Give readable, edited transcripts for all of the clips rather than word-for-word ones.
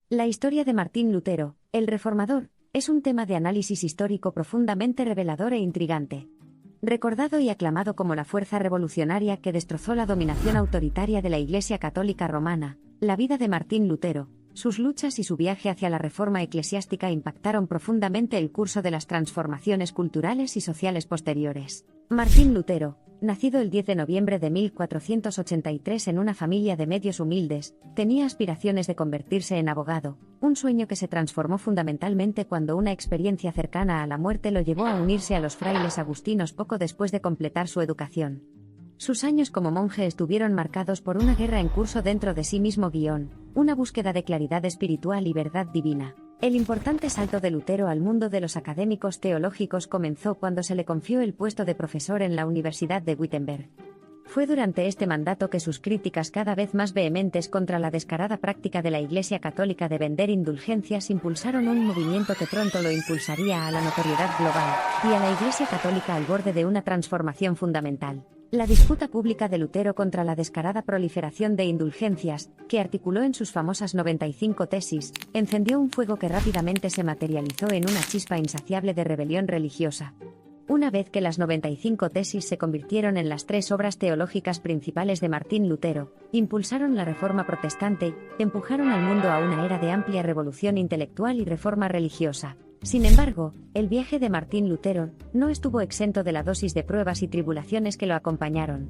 La historia de Martín Lutero, el Reformador, es un tema de análisis histórico profundamente revelador e intrigante. Recordado y aclamado como la fuerza revolucionaria que destrozó la dominación autoritaria de la Iglesia Católica Romana, la vida de Martín Lutero, sus luchas y su viaje hacia la reforma eclesiástica impactaron profundamente el curso de las transformaciones culturales y sociales posteriores. Martín Lutero, nacido el 10 de noviembre de 1483 en una familia de medios humildes, tenía aspiraciones de convertirse en abogado, un sueño que se transformó fundamentalmente cuando una experiencia cercana a la muerte lo llevó a unirse a los frailes agustinos poco después de completar su educación. Sus años como monje estuvieron marcados por una guerra en curso dentro de sí mismo, una búsqueda de claridad espiritual y verdad divina. El importante salto de Lutero al mundo de los académicos teológicos comenzó cuando se le confió el puesto de profesor en la Universidad de Wittenberg. Fue durante este mandato que sus críticas cada vez más vehementes contra la descarada práctica de la Iglesia Católica de vender indulgencias impulsaron un movimiento que pronto lo impulsaría a la notoriedad global, y a la Iglesia Católica al borde de una transformación fundamental. La disputa pública de Lutero contra la descarada proliferación de indulgencias, que articuló en sus famosas 95 tesis, encendió un fuego que rápidamente se materializó en una chispa insaciable de rebelión religiosa. Una vez que las 95 tesis se convirtieron en las tres obras teológicas principales de Martín Lutero, impulsaron la Reforma protestante, empujaron al mundo a una era de amplia revolución intelectual y reforma religiosa. Sin embargo, el viaje de Martín Lutero no estuvo exento de la dosis de pruebas y tribulaciones que lo acompañaron.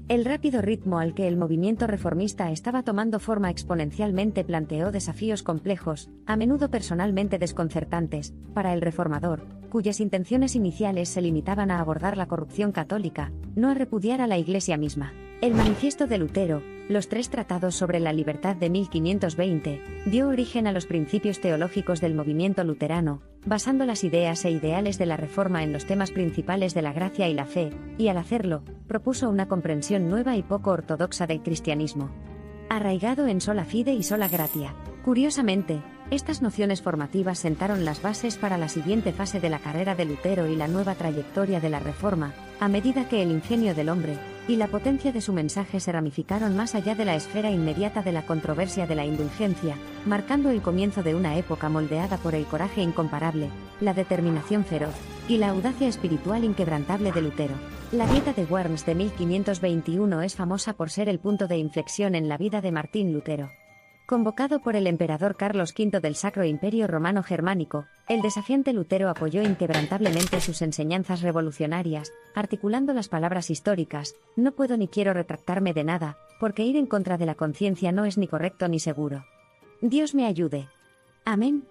El rápido ritmo al que el movimiento reformista estaba tomando forma exponencialmente planteó desafíos complejos, a menudo personalmente desconcertantes, para el reformador, cuyas intenciones iniciales se limitaban a abordar la corrupción católica, no a repudiar a la Iglesia misma. El Manifiesto de Lutero, los tres tratados sobre la libertad de 1520, dio origen a los principios teológicos del movimiento luterano, basando las ideas e ideales de la Reforma en los temas principales de la gracia y la fe, y al hacerlo, propuso una comprensión nueva y poco ortodoxa del cristianismo. Arraigado en sola fide y sola gratia. Curiosamente, estas nociones formativas sentaron las bases para la siguiente fase de la carrera de Lutero y la nueva trayectoria de la Reforma, a medida que el ingenio del hombre y la potencia de su mensaje se ramificaron más allá de la esfera inmediata de la controversia de la indulgencia, marcando el comienzo de una época moldeada por el coraje incomparable, la determinación feroz y la audacia espiritual inquebrantable de Lutero. La Dieta de Worms de 1521 es famosa por ser el punto de inflexión en la vida de Martín Lutero. Convocado por el emperador Carlos V del Sacro Imperio Romano Germánico, el desafiante Lutero apoyó inquebrantablemente sus enseñanzas revolucionarias, articulando las palabras históricas: no puedo ni quiero retractarme de nada, porque ir en contra de la conciencia no es ni correcto ni seguro. Dios me ayude. Amén.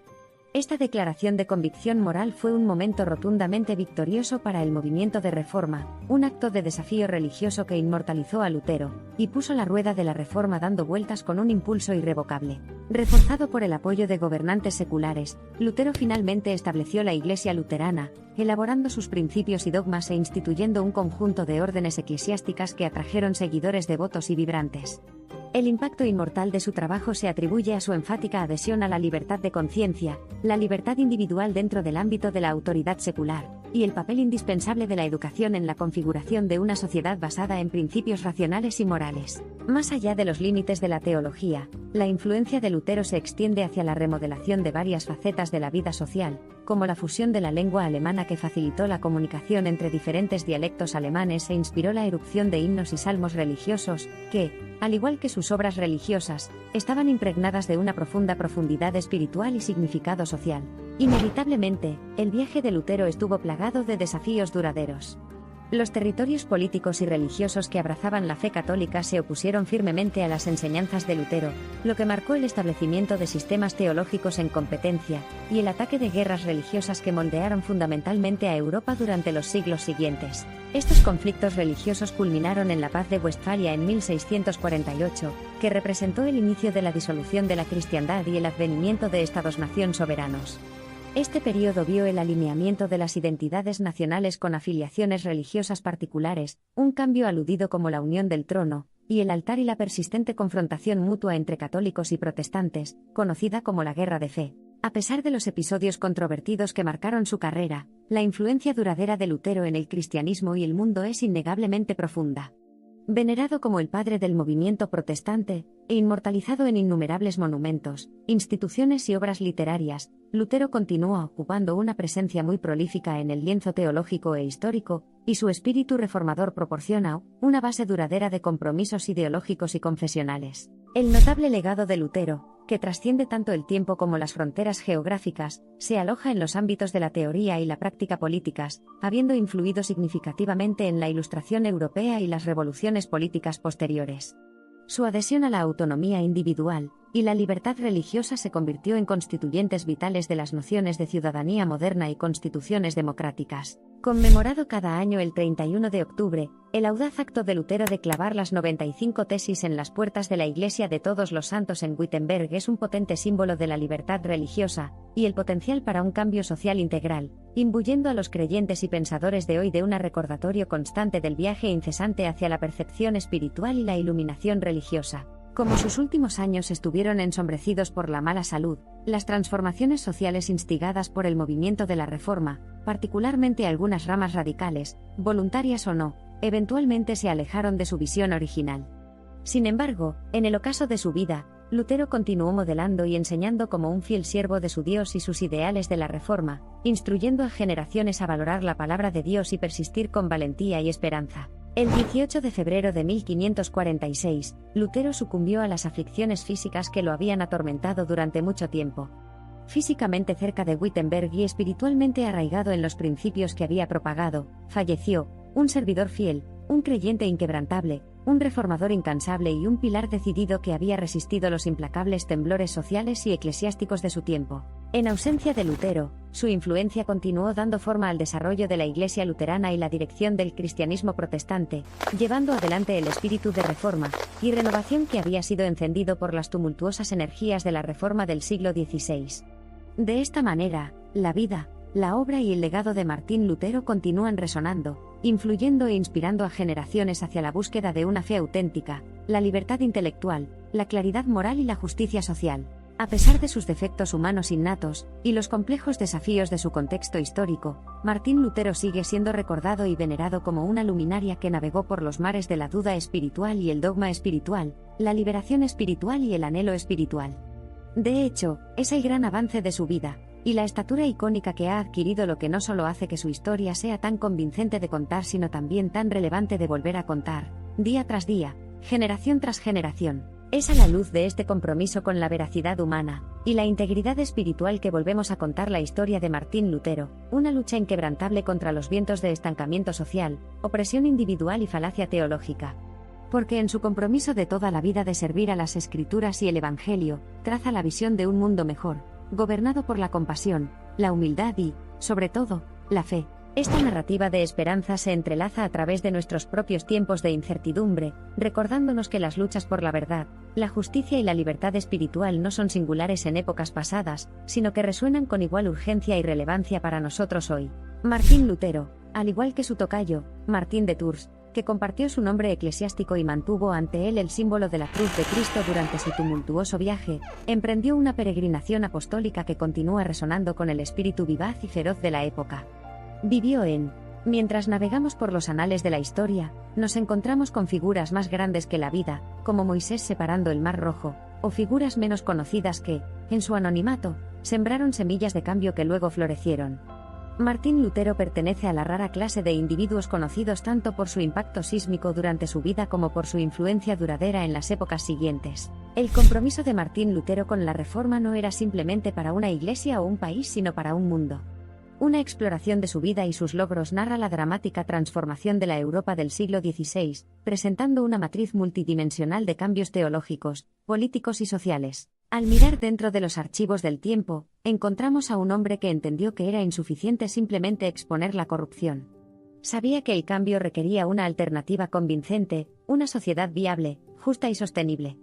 Esta declaración de convicción moral fue un momento rotundamente victorioso para el movimiento de reforma, un acto de desafío religioso que inmortalizó a Lutero, y puso la rueda de la reforma dando vueltas con un impulso irrevocable. Reforzado por el apoyo de gobernantes seculares, Lutero finalmente estableció la Iglesia luterana, elaborando sus principios y dogmas e instituyendo un conjunto de órdenes eclesiásticas que atrajeron seguidores devotos y vibrantes. El impacto inmortal de su trabajo se atribuye a su enfática adhesión a la libertad de conciencia, la libertad individual dentro del ámbito de la autoridad secular, y el papel indispensable de la educación en la configuración de una sociedad basada en principios racionales y morales. Más allá de los límites de la teología, la influencia de Lutero se extiende hacia la remodelación de varias facetas de la vida social, como la fusión de la lengua alemana que facilitó la comunicación entre diferentes dialectos alemanes e inspiró la erupción de himnos y salmos religiosos, que, al igual que sus obras religiosas, estaban impregnadas de una profunda profundidad espiritual y significado social. Inevitablemente, el viaje de Lutero estuvo plagado de desafíos duraderos. Los territorios políticos y religiosos que abrazaban la fe católica se opusieron firmemente a las enseñanzas de Lutero, lo que marcó el establecimiento de sistemas teológicos en competencia, y el ataque de guerras religiosas que moldearon fundamentalmente a Europa durante los siglos siguientes. Estos conflictos religiosos culminaron en la Paz de Westfalia en 1648, que representó el inicio de la disolución de la cristiandad y el advenimiento de estados-nación soberanos. Este periodo vio el alineamiento de las identidades nacionales con afiliaciones religiosas particulares, un cambio aludido como la unión del trono, y el altar y la persistente confrontación mutua entre católicos y protestantes, conocida como la Guerra de Fe. A pesar de los episodios controvertidos que marcaron su carrera, la influencia duradera de Lutero en el cristianismo y el mundo es innegablemente profunda. Venerado como el padre del movimiento protestante, e inmortalizado en innumerables monumentos, instituciones y obras literarias, Lutero continúa ocupando una presencia muy prolífica en el lienzo teológico e histórico, y su espíritu reformador proporciona una base duradera de compromisos ideológicos y confesionales. El notable legado de Lutero, que trasciende tanto el tiempo como las fronteras geográficas, se aloja en los ámbitos de la teoría y la práctica políticas, habiendo influido significativamente en la Ilustración europea y las revoluciones políticas posteriores. Su adhesión a la autonomía individual y la libertad religiosa se convirtió en constituyentes vitales de las nociones de ciudadanía moderna y constituciones democráticas. Conmemorado cada año el 31 de octubre, el audaz acto de Lutero de clavar las 95 tesis en las puertas de la Iglesia de Todos los Santos en Wittenberg es un potente símbolo de la libertad religiosa y el potencial para un cambio social integral, imbuyendo a los creyentes y pensadores de hoy de un recordatorio constante del viaje incesante hacia la percepción espiritual y la iluminación religiosa. Como sus últimos años estuvieron ensombrecidos por la mala salud, las transformaciones sociales instigadas por el movimiento de la Reforma, particularmente algunas ramas radicales, voluntarias o no, eventualmente se alejaron de su visión original. Sin embargo, en el ocaso de su vida, Lutero continuó modelando y enseñando como un fiel siervo de su Dios y sus ideales de la Reforma, instruyendo a generaciones a valorar la palabra de Dios y persistir con valentía y esperanza. El 18 de febrero de 1546, Lutero sucumbió a las aflicciones físicas que lo habían atormentado durante mucho tiempo. Físicamente cerca de Wittenberg y espiritualmente arraigado en los principios que había propagado, falleció, un servidor fiel, un creyente inquebrantable, un reformador incansable y un pilar decidido que había resistido los implacables temblores sociales y eclesiásticos de su tiempo. En ausencia de Lutero, su influencia continuó dando forma al desarrollo de la Iglesia luterana y la dirección del cristianismo protestante, llevando adelante el espíritu de reforma y renovación que había sido encendido por las tumultuosas energías de la Reforma del siglo XVI. De esta manera, la vida, la obra y el legado de Martín Lutero continúan resonando, influyendo e inspirando a generaciones hacia la búsqueda de una fe auténtica, la libertad intelectual, la claridad moral y la justicia social. A pesar de sus defectos humanos innatos y los complejos desafíos de su contexto histórico, Martín Lutero sigue siendo recordado y venerado como una luminaria que navegó por los mares de la duda espiritual y el dogma espiritual, la liberación espiritual y el anhelo espiritual. De hecho, es el gran avance de su vida, y la estatura icónica que ha adquirido lo que no solo hace que su historia sea tan convincente de contar sino también tan relevante de volver a contar, día tras día, generación tras generación. Es a la luz de este compromiso con la veracidad humana y la integridad espiritual que volvemos a contar la historia de Martín Lutero, una lucha inquebrantable contra los vientos de estancamiento social, opresión individual y falacia teológica. Porque en su compromiso de toda la vida de servir a las Escrituras y el Evangelio, traza la visión de un mundo mejor, gobernado por la compasión, la humildad y, sobre todo, la fe. Esta narrativa de esperanza se entrelaza a través de nuestros propios tiempos de incertidumbre, recordándonos que las luchas por la verdad, la justicia y la libertad espiritual no son singulares en épocas pasadas, sino que resuenan con igual urgencia y relevancia para nosotros hoy. Martín Lutero, al igual que su tocayo, Martín de Tours, que compartió su nombre eclesiástico y mantuvo ante él el símbolo de la cruz de Cristo durante su tumultuoso viaje, emprendió una peregrinación apostólica que continúa resonando con el espíritu vivaz y feroz de la época. Vivió en. Mientras navegamos por los anales de la historia, nos encontramos con figuras más grandes que la vida, como Moisés separando el Mar Rojo, o figuras menos conocidas que, en su anonimato, sembraron semillas de cambio que luego florecieron. Martín Lutero pertenece a la rara clase de individuos conocidos tanto por su impacto sísmico durante su vida como por su influencia duradera en las épocas siguientes. El compromiso de Martín Lutero con la Reforma no era simplemente para una iglesia o un país sino para un mundo. Una exploración de su vida y sus logros narra la dramática transformación de la Europa del siglo XVI, presentando una matriz multidimensional de cambios teológicos, políticos y sociales. Al mirar dentro de los archivos del tiempo, encontramos a un hombre que entendió que era insuficiente simplemente exponer la corrupción. Sabía que el cambio requería una alternativa convincente, una sociedad viable, justa y sostenible.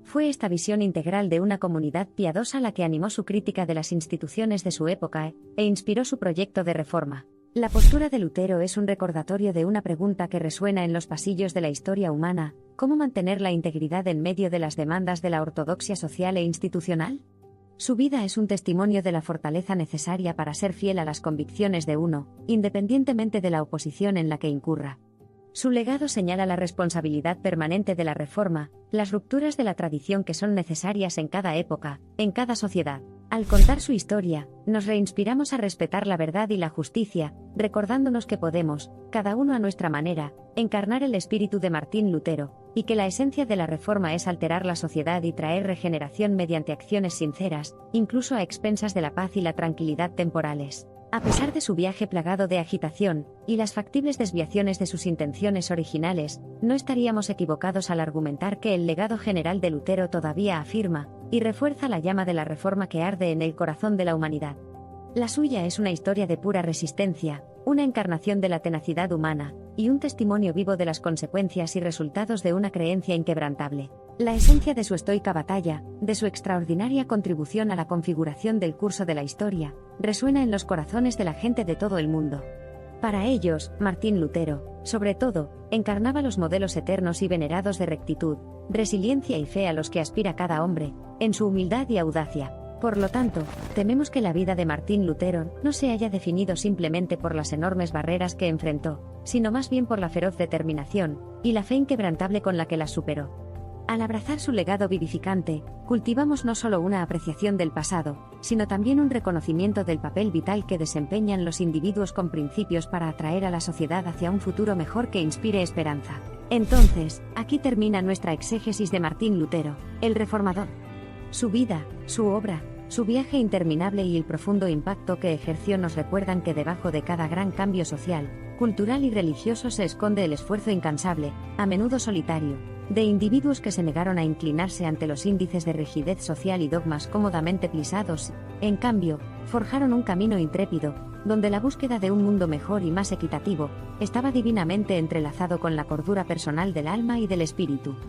Fue esta visión integral de una comunidad piadosa la que animó su crítica de las instituciones de su época e inspiró su proyecto de reforma. La postura de Lutero es un recordatorio de una pregunta que resuena en los pasillos de la historia humana: ¿cómo mantener la integridad en medio de las demandas de la ortodoxia social e institucional? Su vida es un testimonio de la fortaleza necesaria para ser fiel a las convicciones de uno, independientemente de la oposición en la que incurra. Su legado señala la responsabilidad permanente de la Reforma, las rupturas de la tradición que son necesarias en cada época, en cada sociedad. Al contar su historia, nos reinspiramos a respetar la verdad y la justicia, recordándonos que podemos, cada uno a nuestra manera, encarnar el espíritu de Martín Lutero, y que la esencia de la Reforma es alterar la sociedad y traer regeneración mediante acciones sinceras, incluso a expensas de la paz y la tranquilidad temporales. A pesar de su viaje plagado de agitación, y las factibles desviaciones de sus intenciones originales, no estaríamos equivocados al argumentar que el legado general de Lutero todavía afirma y refuerza la llama de la Reforma que arde en el corazón de la humanidad. La suya es una historia de pura resistencia, una encarnación de la tenacidad humana, y un testimonio vivo de las consecuencias y resultados de una creencia inquebrantable. La esencia de su estoica batalla, de su extraordinaria contribución a la configuración del curso de la historia, resuena en los corazones de la gente de todo el mundo. Para ellos, Martín Lutero, sobre todo, encarnaba los modelos eternos y venerados de rectitud, resiliencia y fe a los que aspira cada hombre, en su humildad y audacia. Por lo tanto, tememos que la vida de Martín Lutero no se haya definido simplemente por las enormes barreras que enfrentó, sino más bien por la feroz determinación y la fe inquebrantable con la que las superó. Al abrazar su legado vivificante, cultivamos no solo una apreciación del pasado, sino también un reconocimiento del papel vital que desempeñan los individuos con principios para atraer a la sociedad hacia un futuro mejor que inspire esperanza. Entonces, aquí termina nuestra exégesis de Martín Lutero, el reformador. Su vida, su obra, su viaje interminable y el profundo impacto que ejerció nos recuerdan que debajo de cada gran cambio social, cultural y religioso se esconde el esfuerzo incansable, a menudo solitario, de individuos que se negaron a inclinarse ante los índices de rigidez social y dogmas cómodamente plisados, en cambio, forjaron un camino intrépido, donde la búsqueda de un mundo mejor y más equitativo, estaba divinamente entrelazado con la cordura personal del alma y del espíritu.